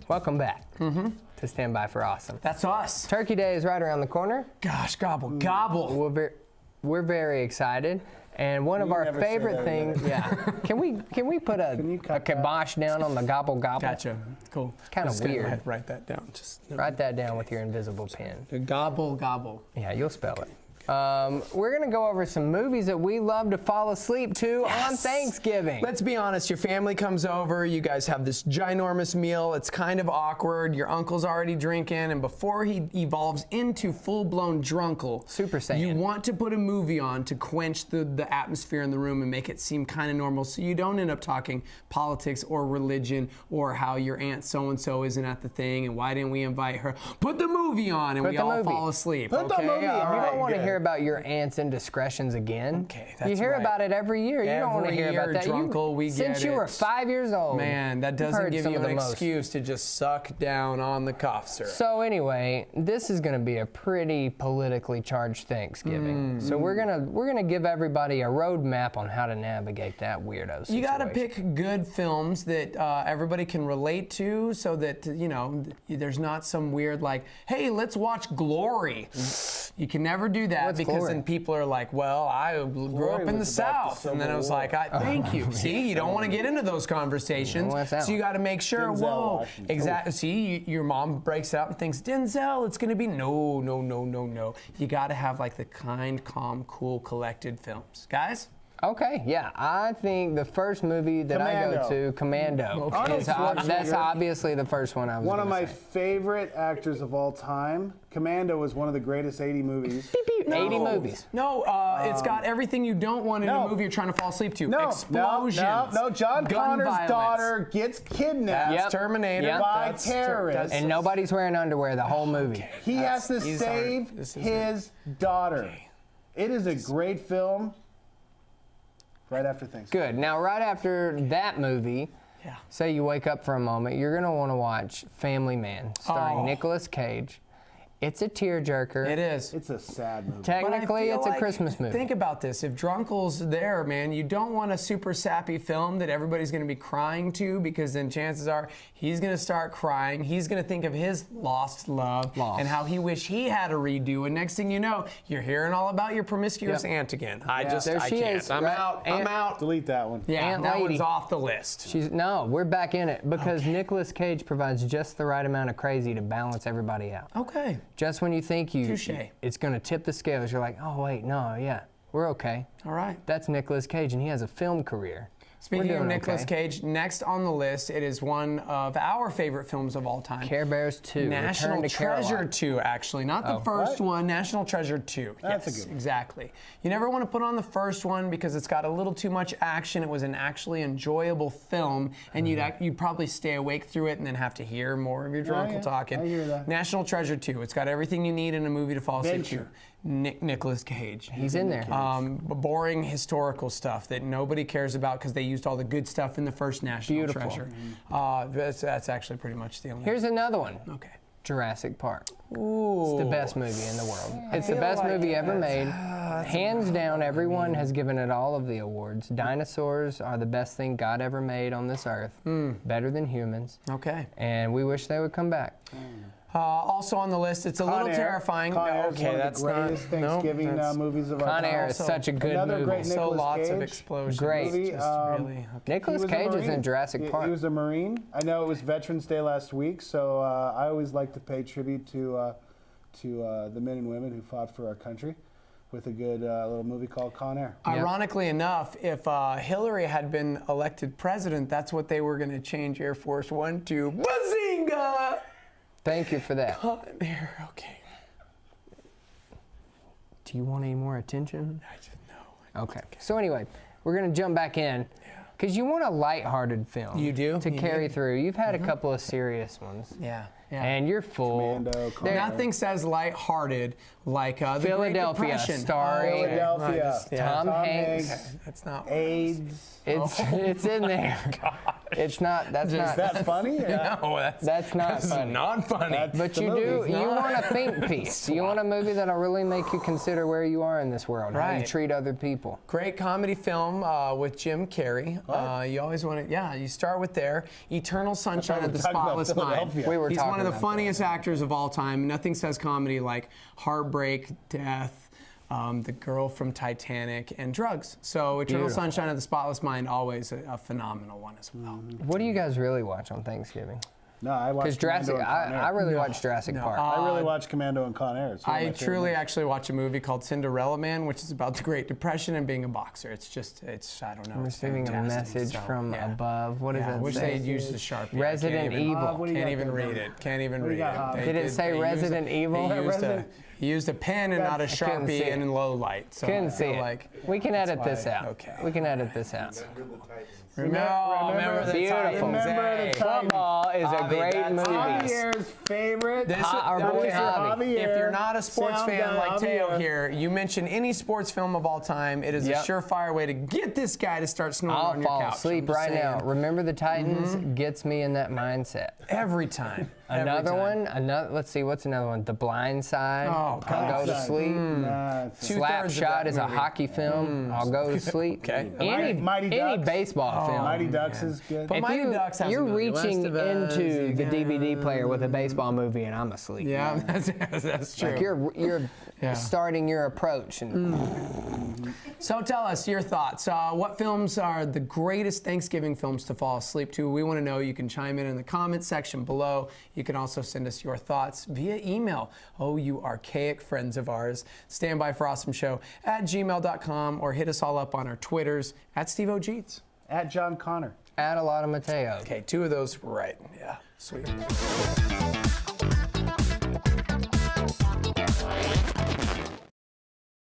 Welcome back to Stand By for Awesome. That's us. Turkey Day is right around the corner. Gosh, gobble, gobble. We're very excited. And one of our favorite things, can we put a kibosh down on the gobble gobble? Gotcha. Cool. Kind of weird. Go ahead, write that down. Write that down with your invisible pen. The gobble gobble. Yeah, you'll spell it. We're going to go over some movies that we love to fall asleep to on Thanksgiving. Let's be honest, your family comes over, you guys have this ginormous meal, it's kind of awkward, your uncle's already drinking, and before he evolves into full-blown drunkle, Super Saiyan, you want to put a movie on to quench the atmosphere in the room and make it seem kind of normal so you don't end up talking politics or religion or how your aunt so-and-so isn't at the thing and why didn't we invite her. Put the movie on and we all fall asleep. Put the movie on. You don't want to hear about your aunt's indiscretions again. Okay, that's You hear right. about it every year. You don't want to hear about that. Since you were 5 years old. Man, that doesn't give you an excuse to just suck down on the cough syrup. So anyway, this is going to be a pretty politically charged Thanksgiving. So we're gonna give everybody a roadmap on how to navigate that weirdo situation. You got to pick good films that everybody can relate to, so that there's not some weird like, hey, let's watch Glory. You can never do that because then people are like, well, I grew up in the South, and then I was like, thank you. See, you don't want to get into those conversations, so you got to make sure. Denzel Whoa, Washington. exactly. See, your mom breaks out and thinks Denzel. It's going to be no. You got to have like the kind, calm, cool, collected films, guys. Okay, yeah, I think the first movie that I go to, Commando, that's obviously the first one I was One of my say. favorite actors of all time. Commando was one of the greatest 80 movies. 80 movies. No, it's got everything you don't want in a movie you're trying to fall asleep to. Explosions. No. John Connor's violence. daughter gets kidnapped. That's Terminator. By terrorists. And nobody's wearing underwear the whole movie. He has to save his daughter. It is a great film. Right after Thanksgiving. Good. Now, right after that movie, say you wake up for a moment, you're going to want to watch Family Man, starring Nicolas Cage. It's a tearjerker. It is. It's a sad movie. Technically, it's a Christmas movie. Think about this. If Drunkle's there, man, you don't want a super sappy film that everybody's going to be crying to, because then chances are he's going to start crying. He's going to think of his lost love and how he wished he had a redo. And next thing you know, you're hearing all about your promiscuous aunt again. I can't. I'm out. I'm out. Delete that one. Yeah, that one's off the list. No, we're back in it because Nicolas Cage provides just the right amount of crazy to balance everybody out. Okay. Just when you think it's going to tip the scales, you're like, oh, wait, no, we're okay. All right. That's Nicolas Cage, and he has a film career. Speaking of Nicolas Cage, next on the list, it is one of our favorite films of all time. Care Bears 2. National Treasure 2, actually. Not the first one, National Treasure 2. That's a good one. Exactly. You never want to put on the first one because it's got a little too much action. It was an actually enjoyable film, and you'd probably stay awake through it and then have to hear more of your drunkle talking. I hear that. National Treasure 2. It's got everything you need in a movie to fall asleep to. Nicolas Cage. He's in there. Boring historical stuff that nobody cares about because they used all the good stuff in the first National Treasure. That's actually pretty much the only. Here's another one. Okay. Jurassic Park. Ooh. It's the best movie in the world. It's the best movie ever made. Hands down, everyone has given it all of the awards. Dinosaurs are the best thing God ever made on this earth. Better than humans. Okay. And we wish they would come back. Also on the list, it's a little terrifying. Con Air is one of the greatest Thanksgiving movies of our time. Con Air is such a good movie. Great so lots Cage. of explosions. Great. Movie, Nicolas Cage is in Jurassic Park. He was a Marine. I know it was Veterans Day last week, so I always like to pay tribute to the men and women who fought for our country with a good little movie called Con Air. Ironically enough, if Hillary had been elected president, that's what they were going to change Air Force One to. Bazinga! Thank you for that. Con Air, okay. Do you want any more attention? I just know. Okay. So anyway, we're going to jump back in. Because you want a lighthearted film. You do? To carry through. You've had a couple of serious ones. Yeah. And you're full. Nothing says lighthearted like the Philadelphia, Great Depression. starring Philadelphia. Tom Hanks. That's not AIDS. It's in there. It's not. That's not. That's funny. Yeah. No, That's not that's funny. not funny. But you do. You want a think piece. You want a movie that'll really make you consider where you are in this world, how you Right. treat other people. Great comedy film with Jim Carrey. You always want to, you start with there. Eternal Sunshine of the Spotless Mind. We were He's talking one of the about funniest actors of all time. Nothing says comedy like heartbreak, death, the girl from Titanic, and drugs. So Eternal Sunshine of the Spotless Mind, always a phenomenal one as well. What do you guys really watch on Thanksgiving? No, I watched Because Jurassic, Commando and Con Air. I really watch Jurassic Park. I really watched Commando and Con Air. It's one of I my favorite truly movies. actually watch a movie called Cinderella Man, which is about the Great Depression and being a boxer. It's I don't know. I'm it's receiving a fantastic. message So, from yeah. above. What does Yeah, I that wish say? they'd use the Sharpie. Resident Evil. what do you Can't got even there, read Dom? it. Can't even What do read you got, it. Hob? Did it say Resident Evil? He used a pen and not a couldn't see Sharpie it. and in low light. So Couldn't I see feel it. like We can edit this why- out. okay. We can edit this out. remember the Beautiful. Titans. Remember Hey. the Titans. Football is a Javi, great that's movie. Javier's favorite. Our boy Javi. If you're not a sports Sound fan guy, like Teo Javier. here, you mention any sports film of all time, it is a Yep. surefire way to get this guy to start snoring I'll on your fall couch. asleep I'm just right now. saying. Remember the Titans gets me in that mindset. Every time. Another one. Let's see. What's another one? The Blind Side. Oh, I'll go to God. sleep. Nah, it's- Slap Two-thirds of Shot that is a movie. hockey film. I'll go to sleep. Okay. Any Mighty any Ducks. baseball film. Mighty Ducks is good. But Mighty Ducks has a You're movie. reaching Last of Us, into you the got- DVD player with a baseball movie, and I'm asleep. Yeah, that's true. Like you're Yeah. starting your approach, and So tell us your thoughts. What films are the greatest Thanksgiving films to fall asleep to? We want to know. You can chime in the comments section below. You can also send us your thoughts via email. Oh, you archaic friends of ours. standbyforAwesomeShow@gmail.com or hit us all up on our Twitters @Stevo Jeets. At John Connor. add a lot of Mateo. Okay, 2 of those were right. Yeah, sweet.